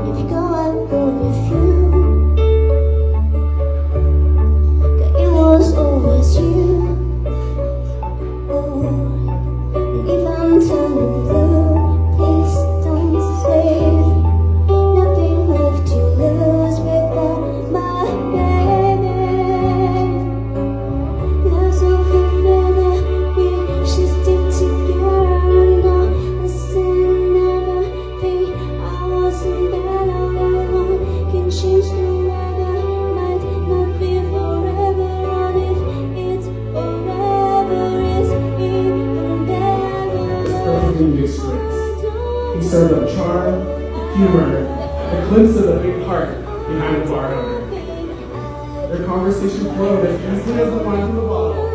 if you go, I go with you. 'Cause it was always you. Oh, and if I'm turning blue, please don't save me. Nothing left to lose without my baby. Love's so forever, we should stick together. No, I said never think I wasn't better. Alone can change the weather, might not be forever. And if it's forever, it's even better. Perfectly mixed strings. He served up charm, humor, a glimpse of the big heart behind the bar owner. Their conversation flowed as easily as the wine from the bottle.